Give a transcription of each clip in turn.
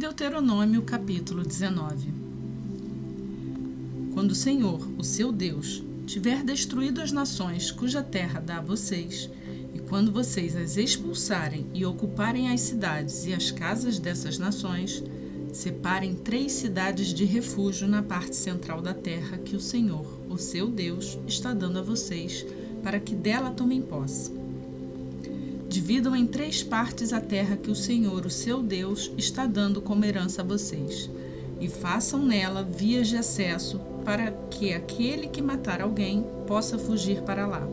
Deuteronômio capítulo 19. Quando o Senhor, o seu Deus, tiver destruído as nações cuja terra dá a vocês, e quando vocês as expulsarem e ocuparem as cidades e as casas dessas nações, separem 3 cidades de refúgio na parte central da terra que o Senhor, o seu Deus, está dando a vocês, para que dela tomem posse. Dividam em 3 partes a terra que o Senhor, o seu Deus, está dando como herança a vocês, e façam nela vias de acesso para que aquele que matar alguém possa fugir para lá.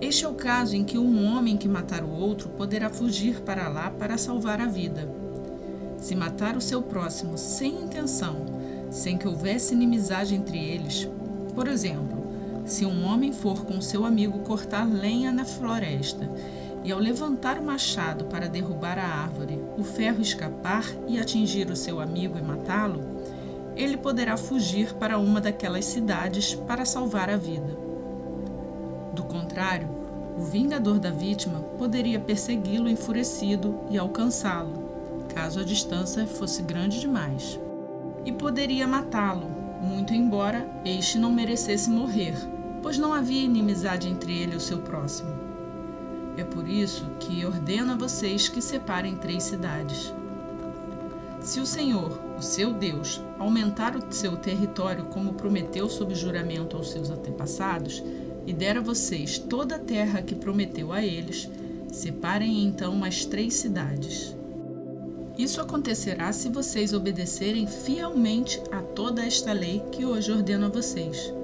Este é o caso em que um homem que matar o outro poderá fugir para lá para salvar a vida. Se matar o seu próximo sem intenção, sem que houvesse inimizade entre eles, por exemplo, se um homem for com seu amigo cortar lenha na floresta e, ao levantar o machado para derrubar a árvore, o ferro escapar e atingir o seu amigo e matá-lo, ele poderá fugir para uma daquelas cidades para salvar a vida. Do contrário, o vingador da vítima poderia persegui-lo enfurecido e alcançá-lo, caso a distância fosse grande demais, e poderia matá-lo, muito embora este não merecesse morrer, pois não havia inimizade entre ele e o seu próximo. É por isso que ordeno a vocês que separem 3 cidades. Se o Senhor, o seu Deus, aumentar o seu território como prometeu sob juramento aos seus antepassados, e der a vocês toda a terra que prometeu a eles, separem então as 3 cidades. Isso acontecerá se vocês obedecerem fielmente a toda esta lei que hoje ordeno a vocês.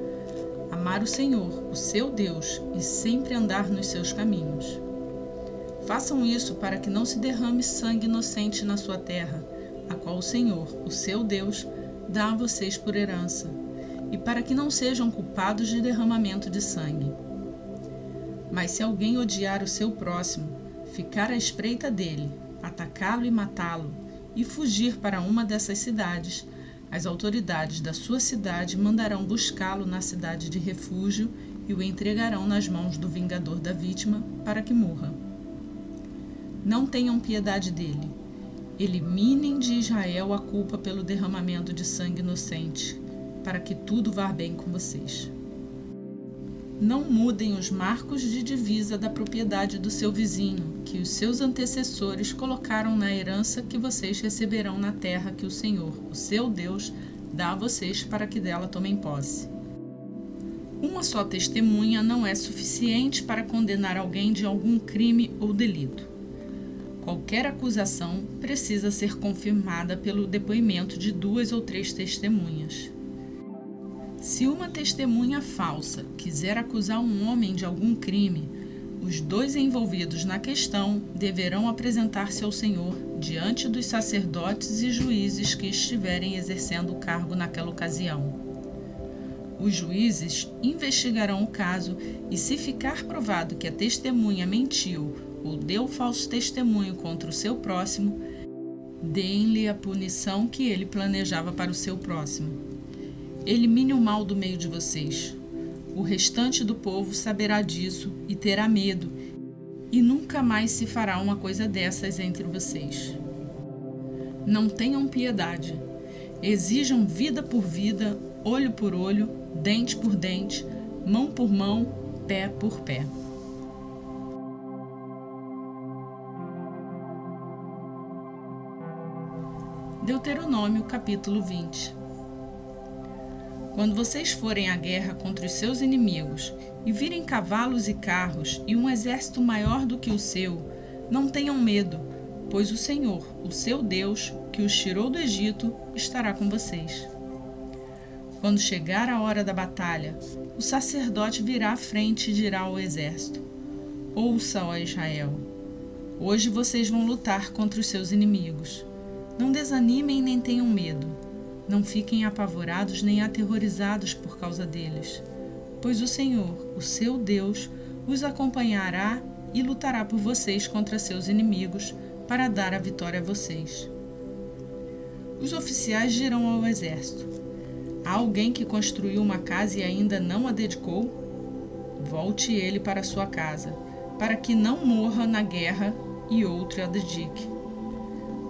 Amar o Senhor, o seu Deus, e sempre andar nos seus caminhos. Façam isso para que não se derrame sangue inocente na sua terra, a qual o Senhor, o seu Deus, dá a vocês por herança, e para que não sejam culpados de derramamento de sangue. Mas se alguém odiar o seu próximo, ficar à espreita dele, atacá-lo e matá-lo, e fugir para uma dessas cidades, as autoridades da sua cidade mandarão buscá-lo na cidade de refúgio e o entregarão nas mãos do vingador da vítima para que morra. Não tenham piedade dele. Eliminem de Israel a culpa pelo derramamento de sangue inocente, para que tudo vá bem com vocês. Não mudem os marcos de divisa da propriedade do seu vizinho, que os seus antecessores colocaram na herança que vocês receberão na terra que o Senhor, o seu Deus, dá a vocês para que dela tomem posse. Uma só testemunha não é suficiente para condenar alguém de algum crime ou delito. Qualquer acusação precisa ser confirmada pelo depoimento de 2 ou 3 testemunhas. Se uma testemunha falsa quiser acusar um homem de algum crime, os 2 envolvidos na questão deverão apresentar-se ao Senhor diante dos sacerdotes e juízes que estiverem exercendo o cargo naquela ocasião. Os juízes investigarão o caso e, se ficar provado que a testemunha mentiu ou deu falso testemunho contra o seu próximo, deem-lhe a punição que ele planejava para o seu próximo. Elimine o mal do meio de vocês. O restante do povo saberá disso e terá medo, e nunca mais se fará uma coisa dessas entre vocês. Não tenham piedade. Exijam vida por vida, olho por olho, dente por dente, mão por mão, pé por pé. Deuteronômio capítulo 20. Quando vocês forem à guerra contra os seus inimigos e virem cavalos e carros e um exército maior do que o seu, não tenham medo, pois o Senhor, o seu Deus, que os tirou do Egito, estará com vocês. Quando chegar a hora da batalha, o sacerdote virá à frente e dirá ao exército: Ouça, ó Israel, hoje vocês vão lutar contra os seus inimigos. Não desanimem nem tenham medo. Não fiquem apavorados nem aterrorizados por causa deles, pois o Senhor, o seu Deus, os acompanhará e lutará por vocês contra seus inimigos para dar a vitória a vocês. Os oficiais dirão ao exército: Há alguém que construiu uma casa e ainda não a dedicou? Volte ele para sua casa, para que não morra na guerra e outro a dedique.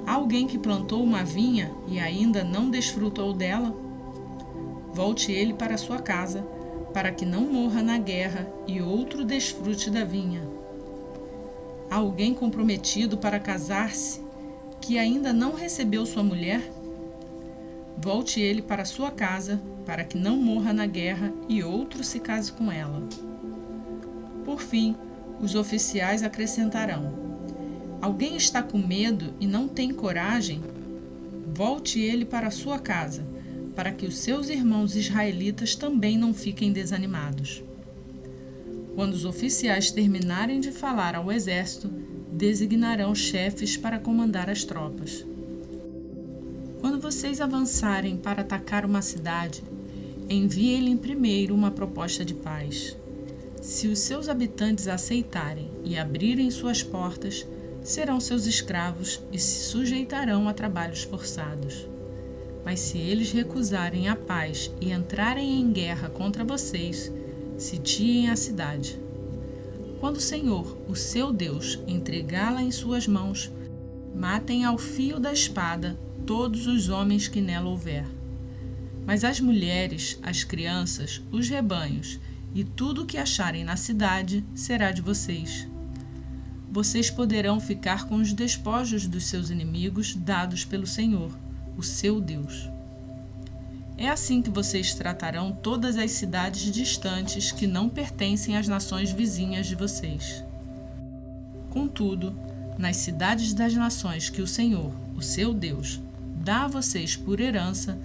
Há alguém que plantou uma vinha e ainda não desfrutou dela? Volte ele para sua casa, para que não morra na guerra e outro desfrute da vinha. Há alguém comprometido para casar-se, que ainda não recebeu sua mulher? Volte ele para sua casa, para que não morra na guerra e outro se case com ela. Por fim, os oficiais acrescentarão: alguém está com medo e não tem coragem? Volte ele para sua casa, para que os seus irmãos israelitas também não fiquem desanimados. Quando os oficiais terminarem de falar ao exército, designarão chefes para comandar as tropas. Quando vocês avançarem para atacar uma cidade, enviem-lhe primeiro uma proposta de paz. Se os seus habitantes aceitarem e abrirem suas portas, serão seus escravos e se sujeitarão a trabalhos forçados. Mas se eles recusarem a paz e entrarem em guerra contra vocês, sitiem a cidade. Quando o Senhor, o seu Deus, entregá-la em suas mãos, matem ao fio da espada todos os homens que nela houver. Mas as mulheres, as crianças, os rebanhos e tudo o que acharem na cidade será de vocês. Vocês poderão ficar com os despojos dos seus inimigos dados pelo Senhor, o seu Deus. É assim que vocês tratarão todas as cidades distantes que não pertencem às nações vizinhas de vocês. Contudo, nas cidades das nações que o Senhor, o seu Deus, dá a vocês por herança,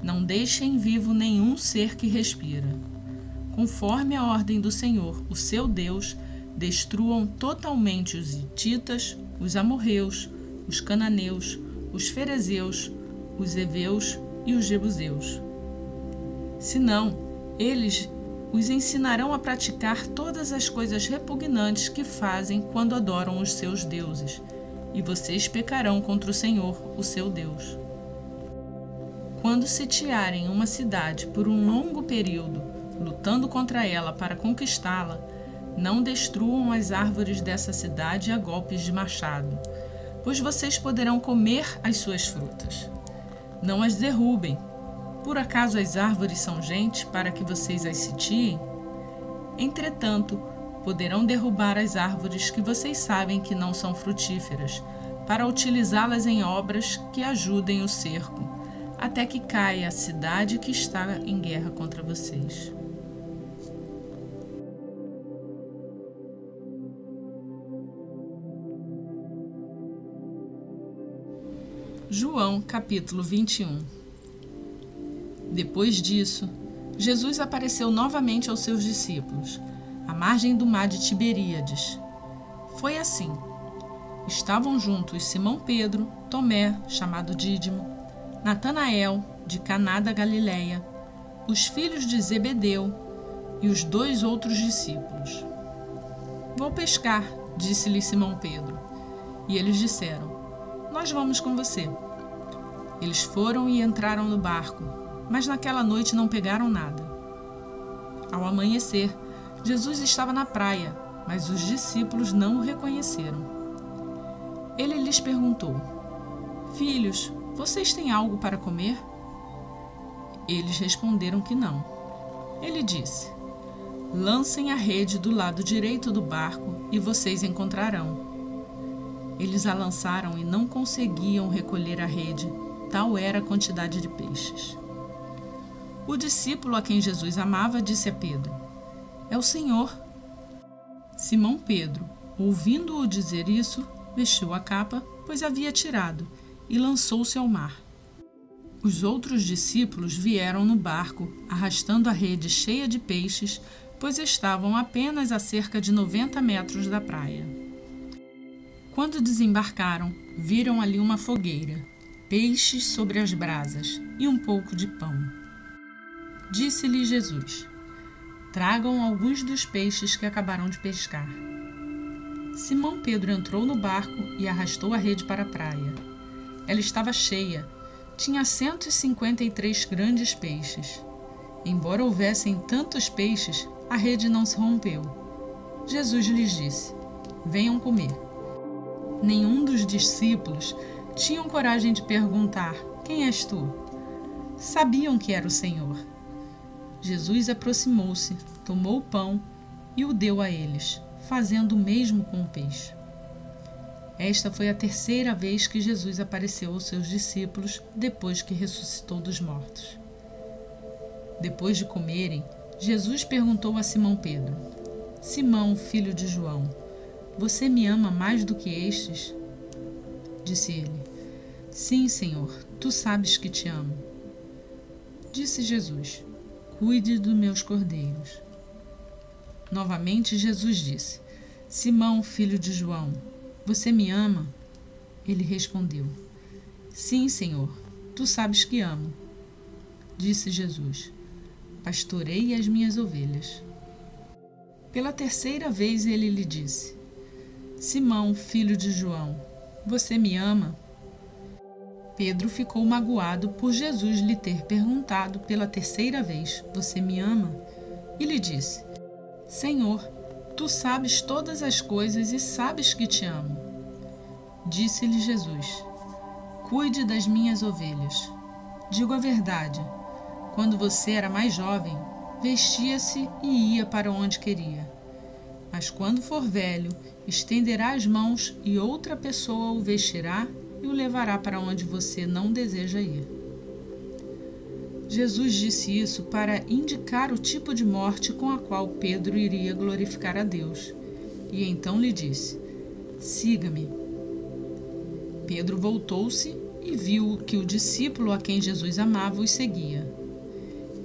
não deixem vivo nenhum ser que respira. Conforme a ordem do Senhor, o seu Deus, destruam totalmente os hititas, os amorreus, os cananeus, os ferezeus, os heveus e os jebuseus. Senão, eles os ensinarão a praticar todas as coisas repugnantes que fazem quando adoram os seus deuses, e vocês pecarão contra o Senhor, o seu Deus. Quando sitiarem uma cidade por um longo período, lutando contra ela para conquistá-la, não destruam as árvores dessa cidade a golpes de machado, pois vocês poderão comer as suas frutas. Não as derrubem. Por acaso as árvores são gente para que vocês as sitiem? Entretanto, poderão derrubar as árvores que vocês sabem que não são frutíferas, para utilizá-las em obras que ajudem o cerco, até que caia a cidade que está em guerra contra vocês. João, capítulo 21. Depois disso, Jesus apareceu novamente aos seus discípulos, à margem do mar de Tiberíades. Foi assim. Estavam juntos Simão Pedro, Tomé, chamado Dídimo, Natanael, de Caná da Galileia, os filhos de Zebedeu e os 2 outros discípulos. Vou pescar, disse-lhe Simão Pedro. E eles disseram: Nós vamos com você. Eles foram e entraram no barco, mas naquela noite não pegaram nada. Ao amanhecer, Jesus estava na praia, mas os discípulos não o reconheceram. Ele lhes perguntou: Filhos, vocês têm algo para comer? Eles responderam que não. Ele disse: Lancem a rede do lado direito do barco e vocês encontrarão. Eles a lançaram e não conseguiam recolher a rede, tal era a quantidade de peixes. O discípulo a quem Jesus amava disse a Pedro: É o Senhor. Simão Pedro, ouvindo-o dizer isso, vestiu a capa, pois havia tirado, e lançou-se ao mar. Os outros discípulos vieram no barco, arrastando a rede cheia de peixes, pois estavam apenas a cerca de 90 metros da praia. Quando desembarcaram, viram ali uma fogueira, peixes sobre as brasas e um pouco de pão. Disse-lhe Jesus: Tragam alguns dos peixes que acabaram de pescar. Simão Pedro entrou no barco e arrastou a rede para a praia. Ela estava cheia, tinha 153 grandes peixes. Embora houvessem tantos peixes, a rede não se rompeu. Jesus lhes disse: Venham comer. Nenhum dos discípulos tinham coragem de perguntar: quem és tu? Sabiam que era o Senhor. Jesus aproximou-se, tomou o pão e o deu a eles, fazendo o mesmo com o peixe. Esta foi a terceira vez que Jesus apareceu aos seus discípulos depois que ressuscitou dos mortos. Depois de comerem, Jesus perguntou a Simão Pedro: Simão, filho de João, você me ama mais do que estes? Disse ele: Sim, Senhor, tu sabes que te amo. Disse Jesus: Cuide dos meus cordeiros. Novamente Jesus disse: Simão, filho de João, você me ama? Ele respondeu: Sim, Senhor, tu sabes que amo. Disse Jesus: Pastorei as minhas ovelhas. Pela terceira vez ele lhe disse: Simão, filho de João, você me ama? Pedro ficou magoado por Jesus lhe ter perguntado pela terceira vez: Você me ama? E lhe disse: Senhor, tu sabes todas as coisas e sabes que te amo. Disse-lhe Jesus: Cuide das minhas ovelhas. Digo a verdade, quando você era mais jovem, vestia-se e ia para onde queria. Mas quando for velho, estenderá as mãos e outra pessoa o vestirá e o levará para onde você não deseja ir. Jesus disse isso para indicar o tipo de morte com a qual Pedro iria glorificar a Deus. E então lhe disse: Siga-me. Pedro voltou-se e viu que o discípulo a quem Jesus amava os seguia.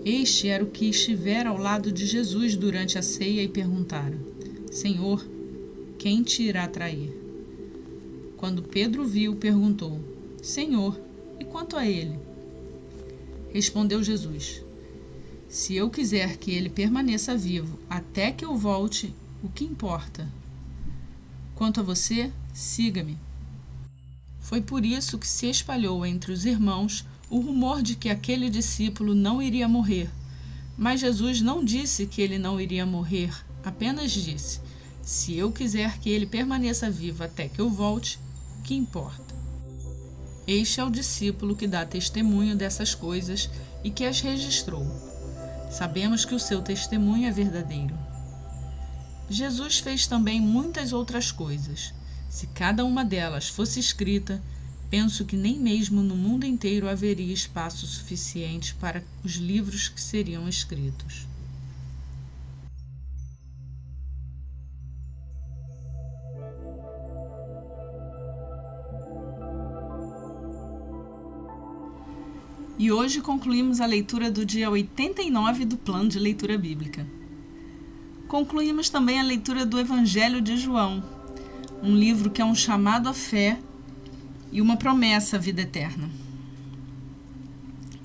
Este era o que estivera ao lado de Jesus durante a ceia e perguntara: Senhor, quem te irá trair? Quando Pedro viu, perguntou: Senhor, e quanto a ele? Respondeu Jesus: Se eu quiser que ele permaneça vivo até que eu volte, o que importa? Quanto a você, siga-me. Foi por isso que se espalhou entre os irmãos o rumor de que aquele discípulo não iria morrer. Mas Jesus não disse que ele não iria morrer, apenas disse: Se eu quiser que ele permaneça vivo até que eu volte, o que importa? Este é o discípulo que dá testemunho dessas coisas e que as registrou. Sabemos que o seu testemunho é verdadeiro. Jesus fez também muitas outras coisas. Se cada uma delas fosse escrita, penso que nem mesmo no mundo inteiro haveria espaço suficiente para os livros que seriam escritos. E hoje concluímos a leitura do dia 89 do Plano de Leitura Bíblica. Concluímos também a leitura do Evangelho de João, um livro que é um chamado à fé e uma promessa à vida eterna.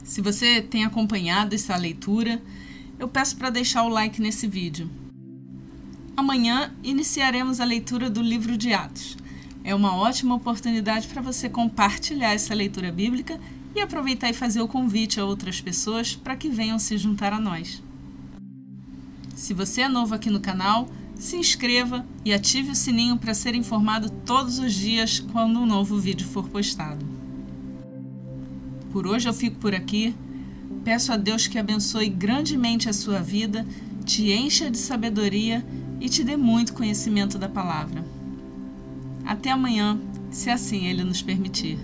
Se você tem acompanhado essa leitura, eu peço para deixar o like nesse vídeo. Amanhã iniciaremos a leitura do livro de Atos. É uma ótima oportunidade para você compartilhar essa leitura bíblica e aproveitar e fazer o convite a outras pessoas para que venham se juntar a nós. Se você é novo aqui no canal, se inscreva e ative o sininho para ser informado todos os dias quando um novo vídeo for postado. Por hoje eu fico por aqui. Peço a Deus que abençoe grandemente a sua vida, te encha de sabedoria e te dê muito conhecimento da palavra. Até amanhã, se assim Ele nos permitir.